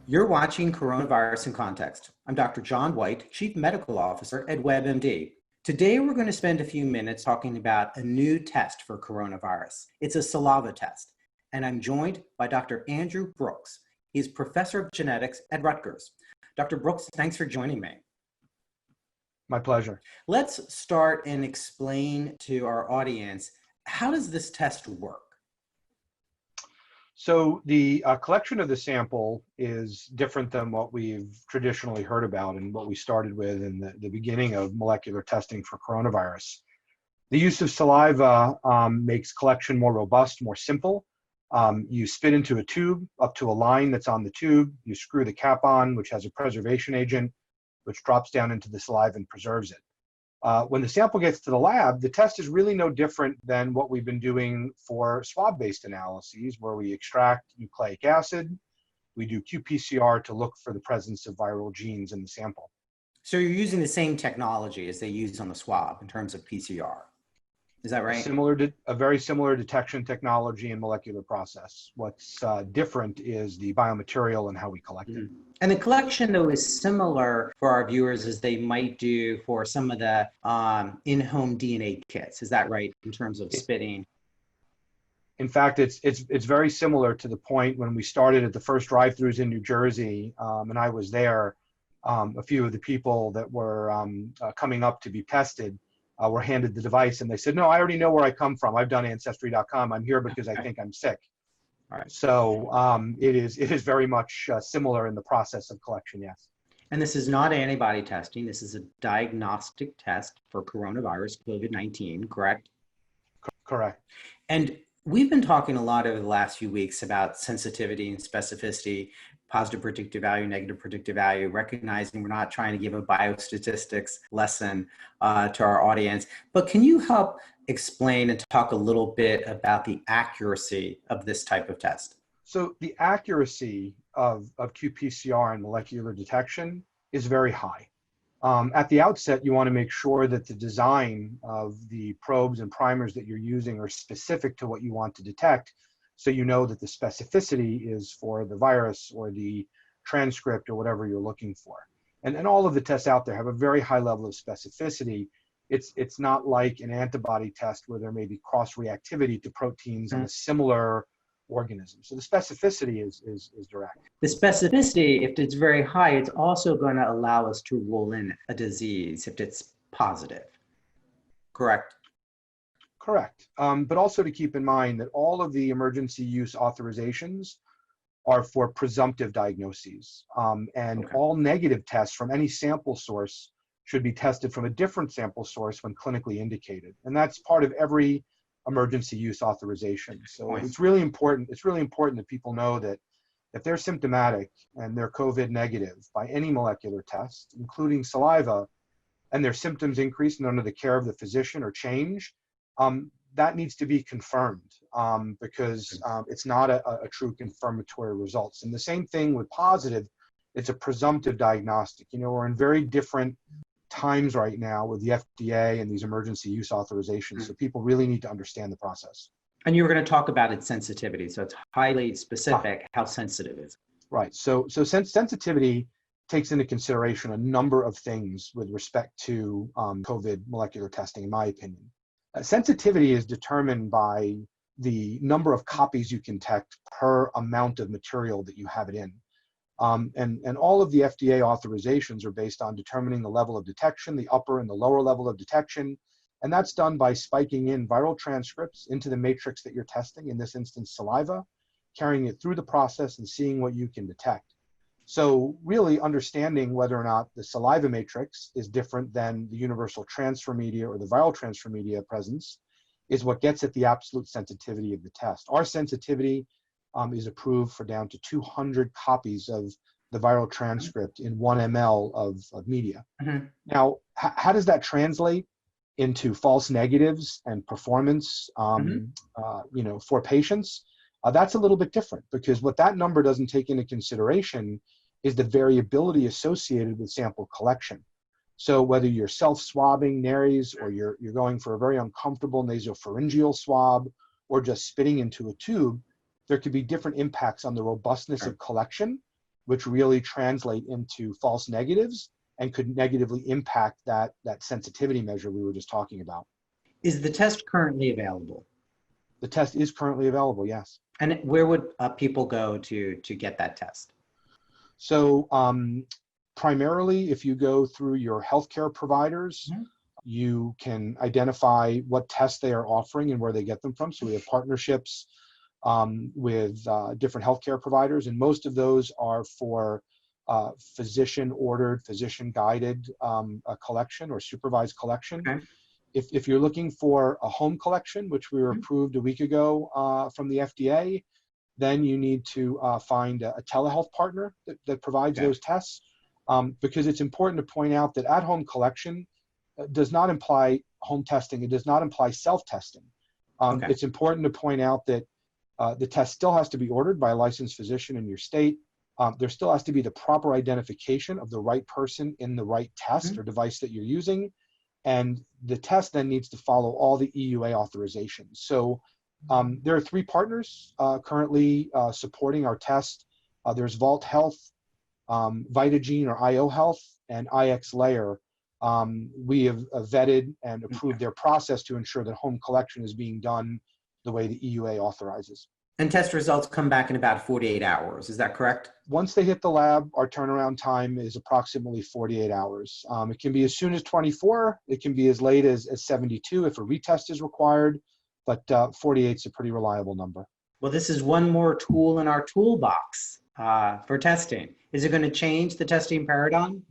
You're watching Coronavirus in Context. I'm Dr. John Whyte, Chief Medical Officer at WebMD. Today, we're going to spend a few minutes talking about a new test for coronavirus. It's a saliva test, and I'm joined by Dr. Andrew Brooks. He's Professor of Genetics at Rutgers. Dr. Brooks, thanks for joining me. My pleasure. Let's start and explain to our audience, how does this test work? So the collection of the sample is different than what we've traditionally heard about and what we started with in the beginning of molecular testing for coronavirus. The use of saliva makes collection more robust, more simple. You spit into a tube up to a line that's on the tube. You screw the cap on, which has a preservation agent, which drops down into the saliva and preserves it. When the sample gets to the lab, the test is really no different than what we've been doing for swab-based analyses, where we extract nucleic acid, we do qPCR to look for the presence of viral genes in the sample. So you're using the same technology as they use on the swab in terms of PCR. Is that right? A very similar detection technology and molecular process. What's different is the biomaterial and how we collect it. And the collection, though, is similar for our viewers as they might do for some of the in-home DNA kits. Is that right, in terms of spitting? In fact, it's very similar to the point when we started at the first drive-thrus in New Jersey, and I was there. A few of the people that were coming up to be tested were handed the device, and they said, "No, I already know where I come from. I've done Ancestry.com. I'm here because I think I'm sick." All right. So it is very much similar in the process of collection, yes. And this is not antibody testing. This is a diagnostic test for coronavirus, COVID-19, correct? Correct. And we've been talking a lot over the last few weeks about sensitivity and specificity, positive predictive value, negative predictive value, recognizing we're not trying to give a biostatistics lesson to our audience. But can you help explain and talk a little bit about the accuracy of this type of test? So the accuracy of qPCR and molecular detection is very high. At the outset, you want to make sure that the design of the probes and primers that you're using are specific to what you want to detect, so you know that the specificity is for the virus or the transcript or whatever you're looking for. And all of the tests out there have a very high level of specificity. It's not like an antibody test where there may be cross-reactivity to proteins in a similar organism. So the specificity is direct. The specificity, if it's very high, it's also going to allow us to rule in a disease if it's positive, correct? Correct. But also to keep in mind that all of the emergency use authorizations are for presumptive diagnoses. And all negative tests from any sample source should be tested from a different sample source when clinically indicated. And that's part of every emergency use authorization. So it's really important that people know that if they're symptomatic and they're COVID negative by any molecular test, including saliva, and their symptoms increase and under the care of the physician or change, that needs to be confirmed because it's not a true confirmatory results. And the same thing with positive, it's a presumptive diagnostic. You know, we're in very different times right now with the FDA and these emergency use authorizations. So people really need to understand the process. And you were going to talk about its sensitivity. So it's highly specific how sensitive it is. Right. So sensitivity takes into consideration a number of things with respect to COVID molecular testing, in my opinion. Sensitivity is determined by the number of copies you can detect per amount of material that you have it in. And all of the FDA authorizations are based on determining the level of detection, the upper and the lower level of detection. And that's done by spiking in viral transcripts into the matrix that you're testing, in this instance, saliva, carrying it through the process and seeing what you can detect. So really understanding whether or not the saliva matrix is different than the universal transfer media or the viral transfer media presence is what gets at the absolute sensitivity of the test. Our sensitivity is approved for down to 200 copies of the viral transcript in 1 ml of media. Now, how does that translate into false negatives and performance for patients? That's a little bit different, because what that number doesn't take into consideration is the variability associated with sample collection. So whether you're self-swabbing nares or you're going for a very uncomfortable nasopharyngeal swab or just spitting into a tube, there could be different impacts on the robustness of collection which really translate into false negatives and could negatively impact that sensitivity measure we were just talking about. Is the test currently available? The test is currently available, yes. And where would people go to get that test? So primarily, if you go through your healthcare providers, Mhm. you can identify what tests they are offering and where they get them from. So we have partnerships with different healthcare providers, and most of those are for physician-ordered, physician-guided collection or supervised collection. Okay. If you're looking for a home collection, which we were Mhm. approved a week ago from the FDA, then you need to find a telehealth partner that provides Okay. those tests, because it's important to point out that at-home collection does not imply home testing. It does not imply self-testing. Okay. It's important to point out that the test still has to be ordered by a licensed physician in your state. There still has to be the proper identification of the right person in the right test Mhm. or device that you're using. And the test then needs to follow all the EUA authorizations. So there are 3 partners currently supporting our test. There's Vault Health, Vitagene or IO Health, and IX Layer. We have vetted and approved Okay. their process to ensure that home collection is being done the way the EUA authorizes. And test results come back in about 48 hours. Is that correct? Once they hit the lab, our turnaround time is approximately 48 hours. It can be as soon as 24. It can be as late as 72 if a retest is required, but 48 is a pretty reliable number. Well, this is one more tool in our toolbox for testing. Is it going to change the testing paradigm?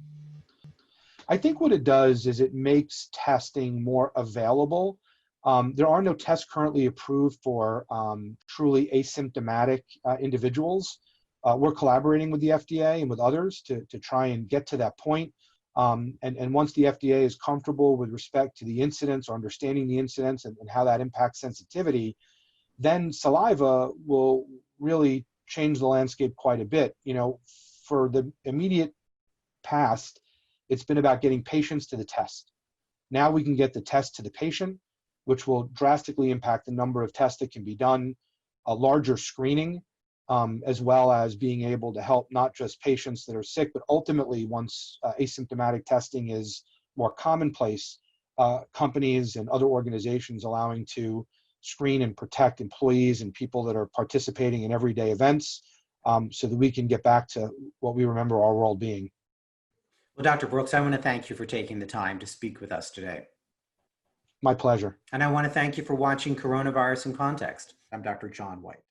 I think what it does is it makes testing more available. There are no tests currently approved for truly asymptomatic individuals. We're collaborating with the FDA and with others to try and get to that point. And once the FDA is comfortable with respect to the incidence or understanding the incidence and how that impacts sensitivity, then saliva will really change the landscape quite a bit. You know, for the immediate past, it's been about getting patients to the test. Now we can get the test to the patient, which will drastically impact the number of tests that can be done, a larger screening, as well as being able to help not just patients that are sick, but ultimately once asymptomatic testing is more commonplace, companies and other organizations allowing to screen and protect employees and people that are participating in everyday events, so that we can get back to what we remember our world being. Well, Dr. Brooks, I want to thank you for taking the time to speak with us today. My pleasure. And I want to thank you for watching Coronavirus in Context. I'm Dr. John Whyte.